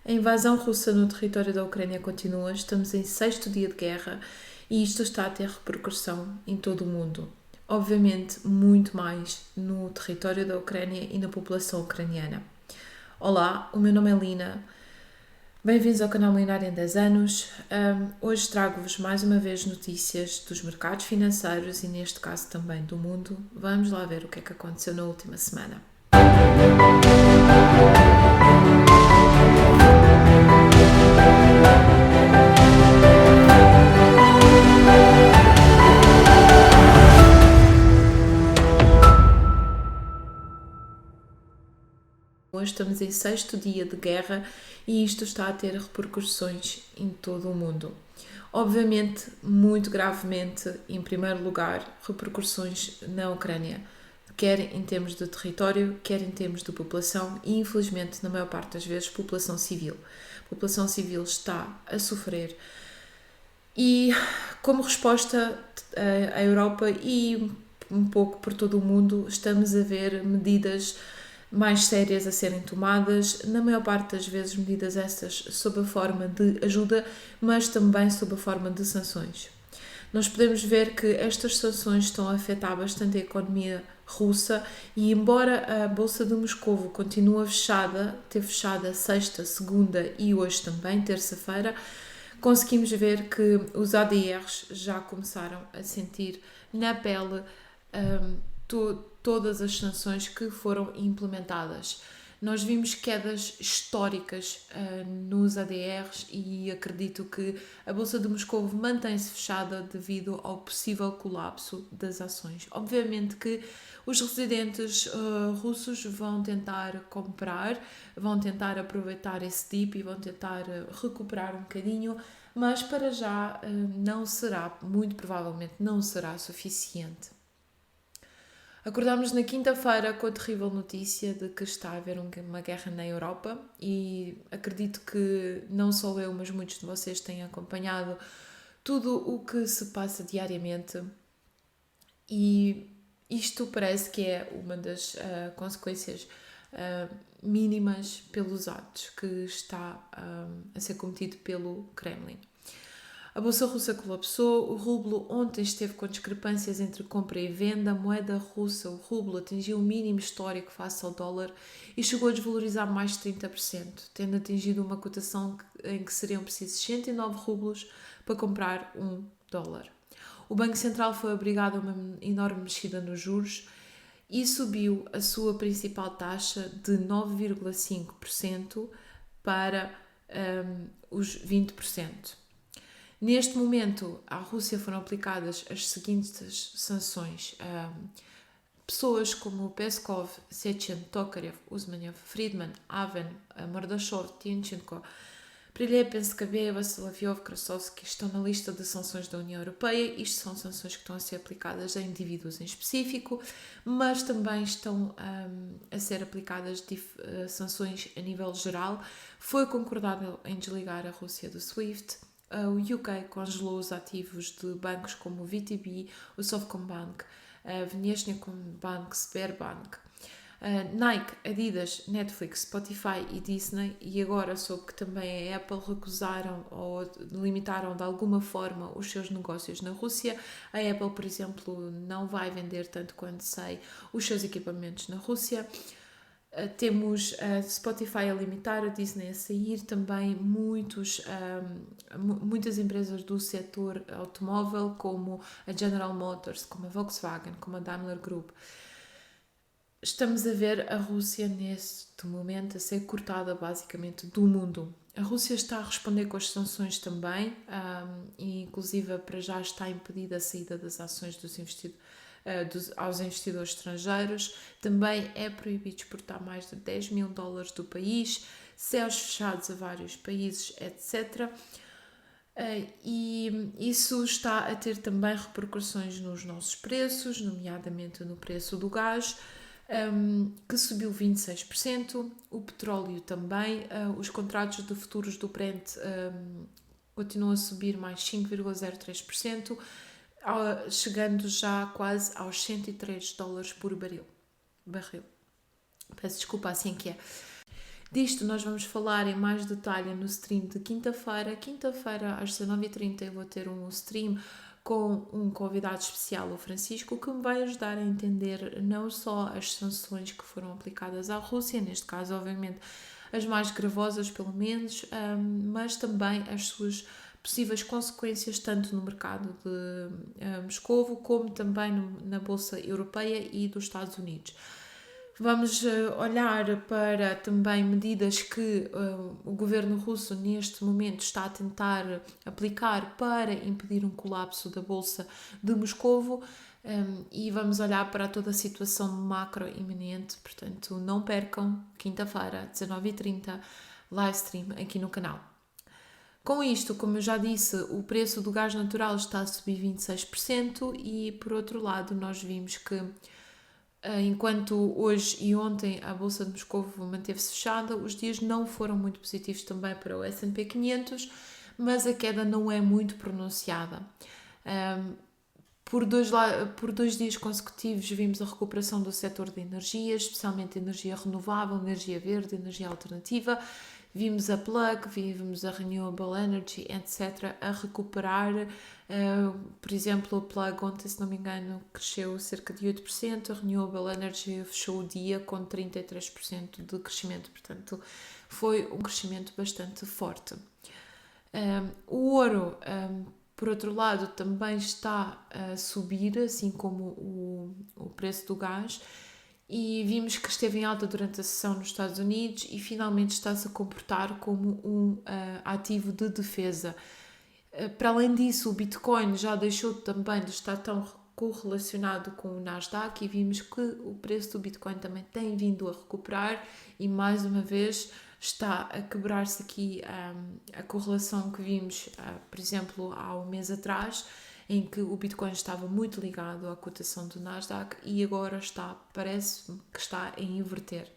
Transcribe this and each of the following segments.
A invasão russa no território da Ucrânia continua, estamos em 6º dia de guerra e isto está a ter repercussão em todo o mundo. Obviamente, muito mais no território da Ucrânia e na população ucraniana. Olá, o meu nome é Lina. Bem-vindos ao canal Milionário em 10 anos. Hoje trago-vos mais uma vez notícias dos mercados financeiros e neste caso também do mundo. Vamos lá ver o que é que aconteceu na última semana. Hoje estamos em 6º dia de guerra e isto está a ter repercussões em todo o mundo. Obviamente, muito gravemente, em primeiro lugar, repercussões na Ucrânia, quer em termos de território, quer em termos de população e, infelizmente, na maior parte das vezes, população civil. A população civil está a sofrer e, como resposta, a Europa e um pouco por todo o mundo, estamos a ver medidas mais sérias a serem tomadas, na maior parte das vezes medidas essas sob a forma de ajuda, mas também sob a forma de sanções. Nós podemos ver que estas sanções estão a afetar bastante a economia russa e embora a Bolsa de Moscovo continue fechada, teve fechada sexta, segunda e hoje também, terça-feira, conseguimos ver que os ADRs já começaram a sentir na pele todas as sanções que foram implementadas. Nós vimos quedas históricas nos ADRs e acredito que a Bolsa de Moscovo mantém-se fechada devido ao possível colapso das ações. Obviamente que os residentes russos vão tentar comprar, vão tentar aproveitar esse dip e vão tentar recuperar um bocadinho, mas para já não será, muito provavelmente não será suficiente. Acordámos na quinta-feira com a terrível notícia de que está a haver uma guerra na Europa e acredito que não só eu, mas muitos de vocês têm acompanhado tudo o que se passa diariamente e isto parece que é uma das consequências mínimas pelos atos que está a ser cometido pelo Kremlin. A Bolsa Russa colapsou, o rublo ontem esteve com discrepâncias entre compra e venda, a moeda russa, o rublo, atingiu o mínimo histórico face ao dólar e chegou a desvalorizar mais de 30%, tendo atingido uma cotação em que seriam precisos 109 rublos para comprar $1. O Banco Central foi obrigado a uma enorme mexida nos juros e subiu a sua principal taxa de 9,5% para os 20%. Neste momento, à Rússia foram aplicadas as seguintes sanções. Pessoas como Peskov, Sechin, Tokarev, Uzmanev, Friedman, Aven, Mordashov, Tinchenko, Prilepin, Skabeva, Solovyov, Krasovsky estão na lista de sanções da União Europeia. Isto são sanções que estão a ser aplicadas a indivíduos em específico, mas também estão a ser aplicadas sanções a nível geral. Foi concordado em desligar a Rússia do SWIFT. O UK congelou os ativos de bancos como o VTB, o Sovcombank, a Vneshnekombank, Sberbank, Nike, Adidas, Netflix, Spotify e Disney, e agora soube que também a Apple recusaram ou limitaram de alguma forma os seus negócios na Rússia. A Apple, por exemplo, não vai vender, tanto quanto sei, os seus equipamentos na Rússia. Temos a Spotify a limitar, a Disney a sair, também muitas empresas do setor automóvel, como a General Motors, como a Volkswagen, como a Daimler Group. Estamos a ver a Rússia neste momento a ser cortada basicamente do mundo. A Rússia está a responder com as sanções também, e inclusive para já está impedida a saída das ações aos investidores estrangeiros. Também é proibido exportar mais de $10 mil do país, céus fechados a vários países, etc. E isso está a ter também repercussões nos nossos preços, nomeadamente no preço do gás, que subiu 26%, o petróleo também, os contratos de futuros do Brent continuam a subir mais 5,03%, chegando já quase aos $103 por barril. Peço desculpa, assim que é. Disto nós vamos falar em mais detalhe no stream de quinta-feira. Quinta-feira às 19h30 eu vou ter um stream com um convidado especial, o Francisco, que me vai ajudar a entender não só as sanções que foram aplicadas à Rússia, neste caso, obviamente, as mais gravosas, pelo menos, mas também as suas possíveis consequências, tanto no mercado de Moscovo, como também na Bolsa Europeia e dos Estados Unidos. Vamos olhar para também medidas que o governo russo neste momento está a tentar aplicar para impedir um colapso da Bolsa de Moscovo, e vamos olhar para toda a situação macro iminente. Portanto, não percam, quinta-feira, 19h30, live stream aqui no canal. Com isto, como eu já disse, o preço do gás natural está a subir 26% e, por outro lado, nós vimos que enquanto hoje e ontem a Bolsa de Moscovo manteve-se fechada, os dias não foram muito positivos também para o S&P 500, mas a queda não é muito pronunciada. Por dois dias consecutivos vimos a recuperação do setor de energia, especialmente energia renovável, energia verde, energia alternativa. Vimos a Plug, vimos a Renewable Energy, etc., a recuperar. Por exemplo, a Plug ontem, se não me engano, cresceu cerca de 8%, a Renewable Energy fechou o dia com 33% de crescimento, portanto foi um crescimento bastante forte. O ouro, por outro lado, também está a subir, assim como o preço do gás, e vimos que esteve em alta durante a sessão nos Estados Unidos e finalmente está-se a comportar como um ativo de defesa. Para além disso, o Bitcoin já deixou também de estar tão correlacionado com o Nasdaq e vimos que o preço do Bitcoin também tem vindo a recuperar e, mais uma vez, está a quebrar-se aqui a correlação que vimos, por exemplo, há um mês atrás, em que o Bitcoin estava muito ligado à cotação do Nasdaq e agora parece que está a inverter.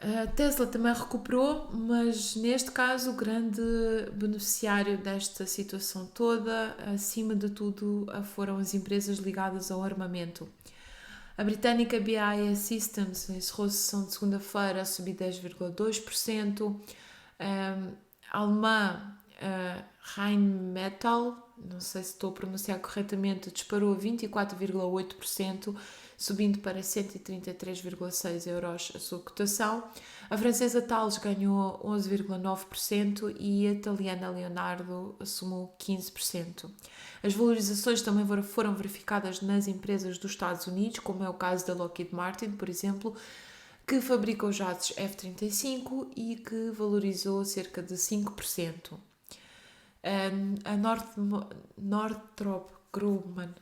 A Tesla também recuperou, mas neste caso o grande beneficiário desta situação toda, acima de tudo, foram as empresas ligadas ao armamento. A britânica BAE Systems encerrou a sessão de segunda-feira a subir 10,2%. A alemã Rheinmetall, não sei se estou a pronunciar corretamente, disparou 24,8%, subindo para 133,6 euros a sua cotação. A francesa Thales ganhou 11,9% e a italiana Leonardo assumou 15%. As valorizações também foram verificadas nas empresas dos Estados Unidos, como é o caso da Lockheed Martin, por exemplo, que fabrica os jatos F-35 e que valorizou cerca de 5%. A Northrop Grumman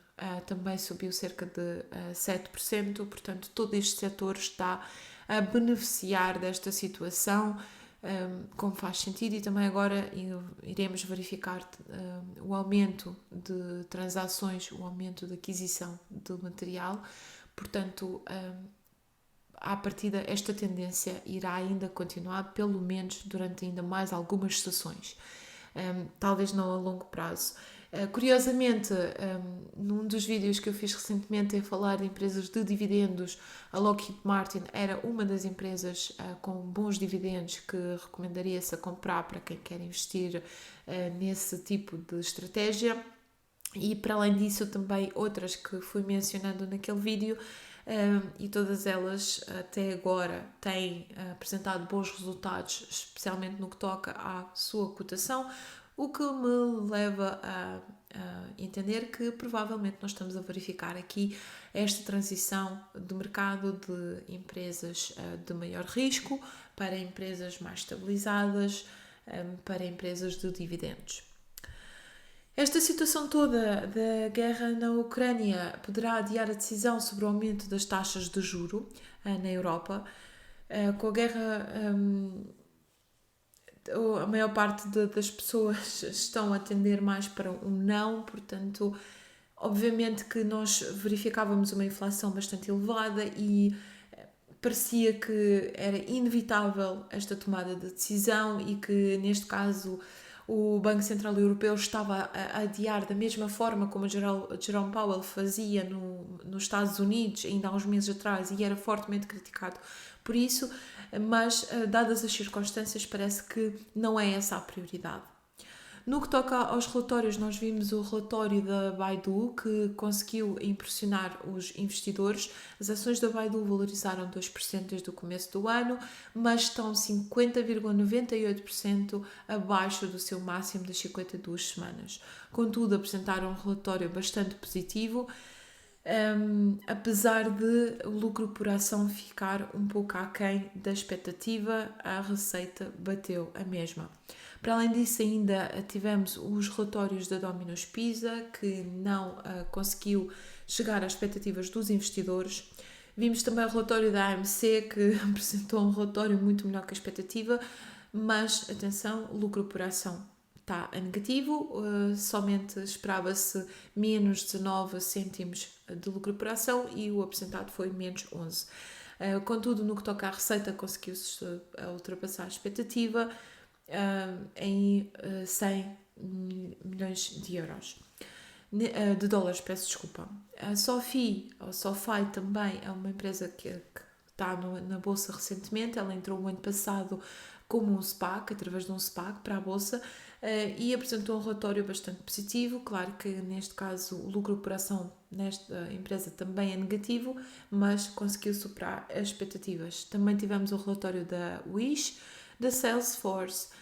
também subiu cerca de 7%, portanto todo este setor está a beneficiar desta situação, como faz sentido, e também agora iremos verificar o aumento de transações, o aumento de aquisição de material, portanto à partida esta tendência irá ainda continuar, pelo menos durante ainda mais algumas sessões. Talvez não a longo prazo. Curiosamente, num dos vídeos que eu fiz recentemente em falar de empresas de dividendos, a Lockheed Martin era uma das empresas com bons dividendos que recomendaria-se a comprar para quem quer investir nesse tipo de estratégia. E para além disso também outras que fui mencionando naquele vídeo, e todas elas até agora têm apresentado bons resultados, especialmente no que toca à sua cotação, o que me leva a entender que provavelmente nós estamos a verificar aqui esta transição de mercado de empresas de maior risco para empresas mais estabilizadas, para empresas de dividendos. Esta situação toda da guerra na Ucrânia poderá adiar a decisão sobre o aumento das taxas de juro na Europa. Com a guerra, a maior parte das pessoas estão a tender mais para um não, portanto, obviamente que nós verificávamos uma inflação bastante elevada e parecia que era inevitável esta tomada de decisão e que, neste caso, o Banco Central Europeu estava a adiar da mesma forma como o Jerome Powell fazia nos Estados Unidos ainda há uns meses atrás e era fortemente criticado por isso. mas dadas as circunstâncias parece que não é essa a prioridade. No que toca aos relatórios, nós vimos o relatório da Baidu, que conseguiu impressionar os investidores. As ações da Baidu valorizaram 2% desde o começo do ano, mas estão 50,98% abaixo do seu máximo das 52 semanas. Contudo, apresentaram um relatório bastante positivo, apesar de o lucro por ação ficar um pouco aquém da expectativa, a receita bateu a mesma. Para além disso, ainda tivemos os relatórios da Domino's Pizza, que não conseguiu chegar às expectativas dos investidores. Vimos também o relatório da AMC, que apresentou um relatório muito melhor que a expectativa, mas, atenção, o lucro por ação está a negativo, somente esperava-se menos 19 cêntimos de lucro por ação e o apresentado foi menos 11. Contudo, no que toca à receita, conseguiu-se ultrapassar a expectativa, em 100 milhões de euros. De dólares, peço desculpa. A SoFi, ou SoFi também, é uma empresa que está na Bolsa recentemente. Ela entrou o ano passado como um SPAC, através de um SPAC para a Bolsa, e apresentou um relatório bastante positivo. Claro que neste caso o lucro por ação nesta empresa também é negativo, mas conseguiu superar as expectativas. Também tivemos o relatório da Wish, da Salesforce.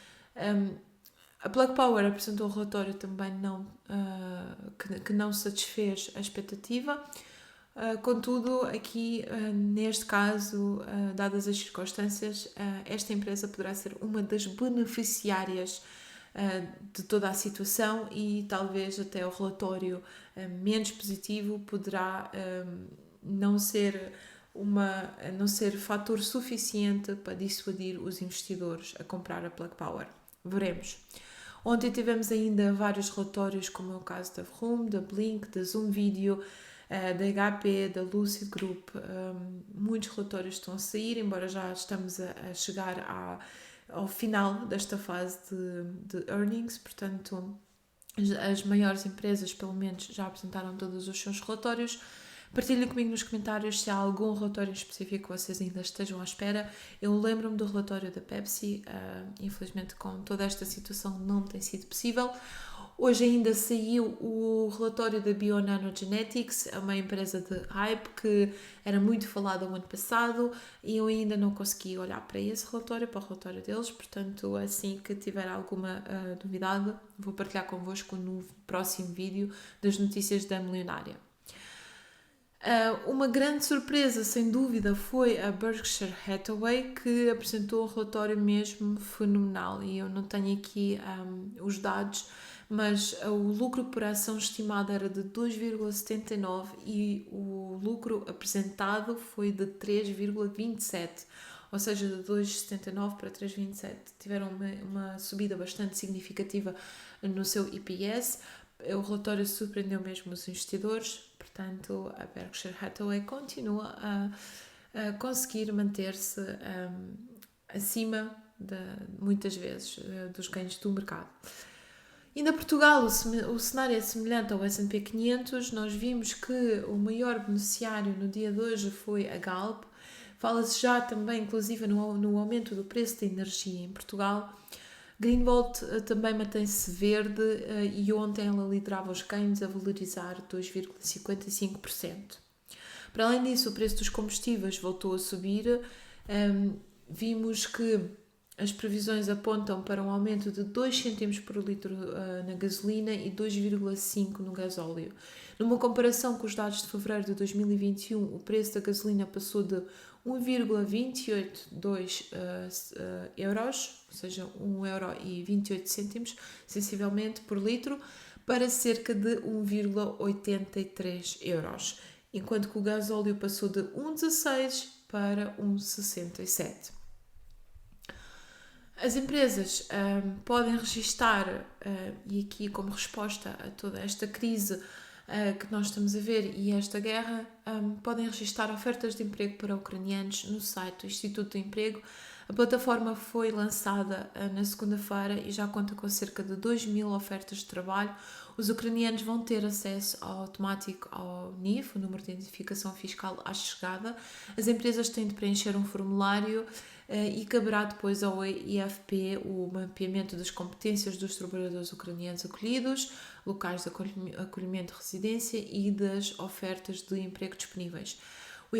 A Plug Power apresentou um relatório também que não satisfez a expectativa. Contudo, aqui, neste caso, dadas as circunstâncias, esta empresa poderá ser uma das beneficiárias de toda a situação e talvez até o relatório menos positivo poderá não ser fator suficiente para dissuadir os investidores a comprar a Plug Power. Veremos. Ontem tivemos ainda vários relatórios, como é o caso da Vroom, da Blink, da Zoom Video, da HP, da Lucid Group. Muitos relatórios estão a sair, embora já estamos a chegar ao final desta fase de earnings, portanto as maiores empresas pelo menos já apresentaram todos os seus relatórios. Partilhem comigo nos comentários se há algum relatório específico que vocês ainda estejam à espera. Eu lembro-me do relatório da Pepsi, infelizmente com toda esta situação não tem sido possível. Hoje ainda saiu o relatório da Bionanogenetics, uma empresa de hype que era muito falada o ano passado e eu ainda não consegui olhar para esse relatório, para o relatório deles, portanto assim que tiver alguma novidade vou partilhar convosco no próximo vídeo das notícias da Milionária. Uma grande surpresa, sem dúvida, foi a Berkshire Hathaway, que apresentou um relatório mesmo fenomenal e eu não tenho aqui os dados, mas o lucro por ação estimado era de 2,79 e o lucro apresentado foi de 3,27, ou seja, de 2,79 para 3,27. Tiveram uma subida bastante significativa no seu EPS. O relatório surpreendeu mesmo os investidores, portanto a Berkshire Hathaway continua a conseguir manter-se acima muitas vezes dos ganhos do mercado. Ainda Portugal, o cenário é semelhante ao S&P 500, nós vimos que o maior beneficiário no dia de hoje foi a Galp. Fala-se já também, inclusive, no aumento do preço da energia em Portugal. Greenvolt também mantém-se verde e ontem ela liderava os ganhos a valorizar 2,55%. Para além disso, o preço dos combustíveis voltou a subir. Vimos que as previsões apontam para um aumento de 2 cêntimos por litro na gasolina e 2,5 no gasóleo. Numa comparação com os dados de fevereiro de 2021, o preço da gasolina passou de 1,282 euros, ou seja, 1,28 €, sensivelmente, por litro, para cerca de 1,83 euros, enquanto que o gasóleo passou de 1,16 para 1,67. As empresas podem registar, e aqui como resposta a toda esta crise que nós estamos a ver e esta guerra, podem registar ofertas de emprego para ucranianos no site do Instituto de Emprego. A plataforma foi lançada na segunda-feira e já conta com cerca de 2.000 ofertas de trabalho. Os ucranianos vão ter acesso automático ao NIF, o número de identificação fiscal à chegada. As empresas têm de preencher um formulário e caberá depois ao IFP o mapeamento das competências dos trabalhadores ucranianos acolhidos, locais de acolhimento de residência e das ofertas de emprego disponíveis. O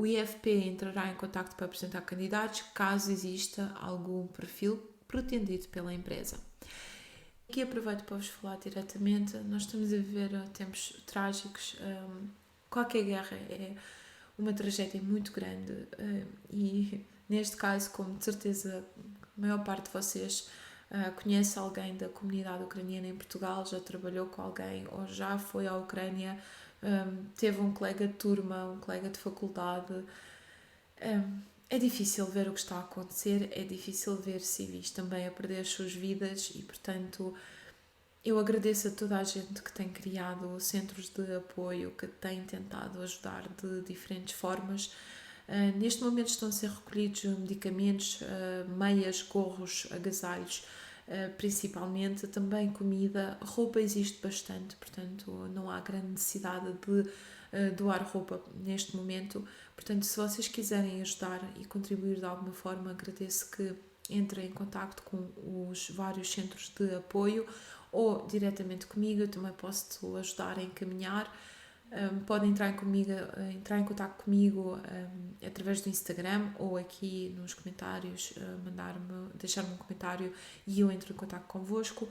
IFP entrará em contacto para apresentar candidatos caso exista algum perfil pretendido pela empresa. Aqui aproveito para vos falar diretamente. Nós estamos a viver tempos trágicos. Qualquer guerra é uma tragédia muito grande e neste caso, como de certeza a maior parte de vocês conhece alguém da comunidade ucraniana em Portugal, já trabalhou com alguém ou já foi à Ucrânia, teve um colega de turma, um colega de faculdade. É difícil ver o que está a acontecer, é difícil ver civis também a perder as suas vidas e, portanto, eu agradeço a toda a gente que tem criado centros de apoio, que tem tentado ajudar de diferentes formas. Neste momento estão a ser recolhidos medicamentos, meias, gorros, agasalhos, principalmente, também comida, roupa existe bastante, portanto não há grande necessidade de doar roupa neste momento. Portanto, se vocês quiserem ajudar e contribuir de alguma forma, agradeço que entrem em contacto com os vários centros de apoio ou diretamente comigo. Eu também posso ajudar a encaminhar. Podem entrar em contacto comigo através do Instagram ou aqui nos comentários, deixar-me um comentário e eu entro em contacto convosco.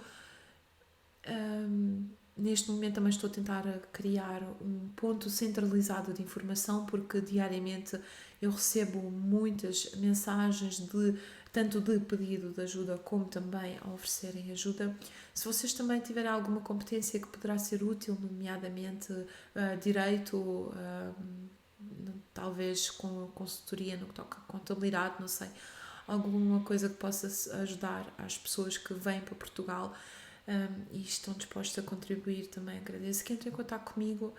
Neste momento também estou a tentar criar um ponto centralizado de informação, porque diariamente eu recebo muitas mensagens tanto de pedido de ajuda como também a oferecerem ajuda. Se vocês também tiverem alguma competência que poderá ser útil, nomeadamente direito, talvez com consultoria no que toca a contabilidade, não sei, alguma coisa que possa ajudar as pessoas que vêm para Portugal, e estão dispostos a contribuir, também agradeço que entrem em contato comigo,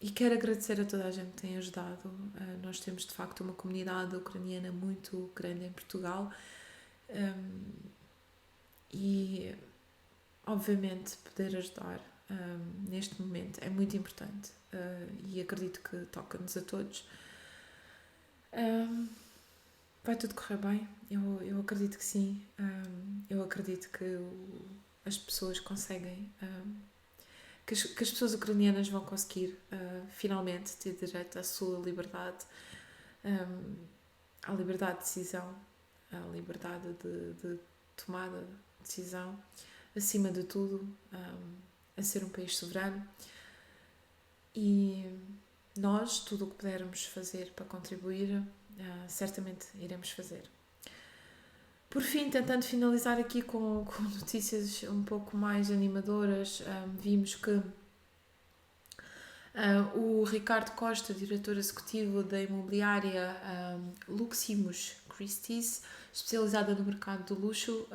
e quero agradecer a toda a gente que tem ajudado. Nós temos de facto uma comunidade ucraniana muito grande em Portugal, e obviamente poder ajudar neste momento é muito importante, e acredito que toca-nos a todos. Vai tudo correr bem, eu acredito que sim. Eu acredito que as pessoas conseguem, que as pessoas ucranianas vão conseguir finalmente ter direito à sua liberdade, à liberdade de decisão, à liberdade de tomada de decisão, acima de tudo, a ser um país soberano. E nós, tudo o que pudermos fazer para contribuir, certamente iremos fazer. Por fim, tentando finalizar aqui com notícias um pouco mais animadoras, vimos que o Ricardo Costa, diretor executivo da imobiliária Luximus Christie's, especializada no mercado do luxo,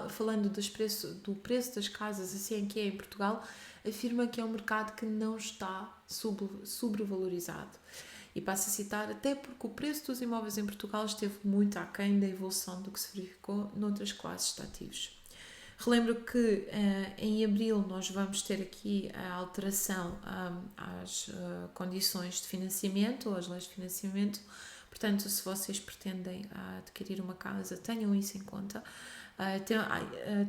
falando do preço das casas, assim que é em Portugal, afirma que é um mercado que não está sobrevalorizado. E passo a citar, até porque o preço dos imóveis em Portugal esteve muito aquém da evolução do que se verificou noutras classes de ativos. Relembro que em abril nós vamos ter aqui a alteração às condições de financiamento, ou às leis de financiamento. Portanto, se vocês pretendem adquirir uma casa, tenham isso em conta.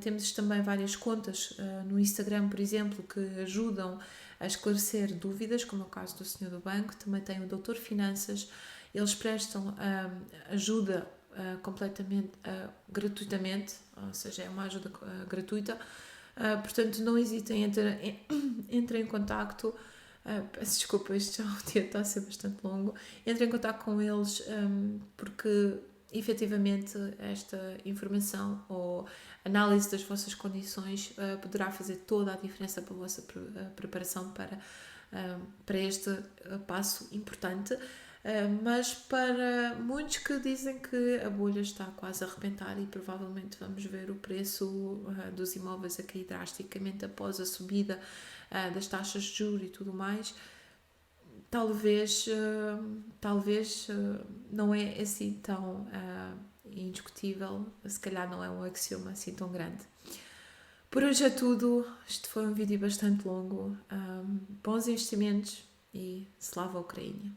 Temos também várias contas no Instagram, por exemplo, que ajudam a esclarecer dúvidas, como é o caso do senhor do banco. Também tem o Doutor Finanças. Eles prestam ajuda completamente gratuitamente, ou seja, é uma ajuda gratuita. Portanto, não hesitem em entrem em contacto. Peço desculpa, este dia está a ser bastante longo. Entrem em contacto com eles, porque efetivamente esta informação ou análise das vossas condições poderá fazer toda a diferença para a vossa preparação para este passo importante. Mas para muitos que dizem que a bolha está quase a arrebentar e provavelmente vamos ver o preço dos imóveis a cair drasticamente após a subida das taxas de juros e tudo mais, talvez não é assim tão indiscutível, se calhar não é um axioma assim tão grande. Por hoje é tudo. Este foi um vídeo bastante longo. Bons investimentos e slava a Ucrânia.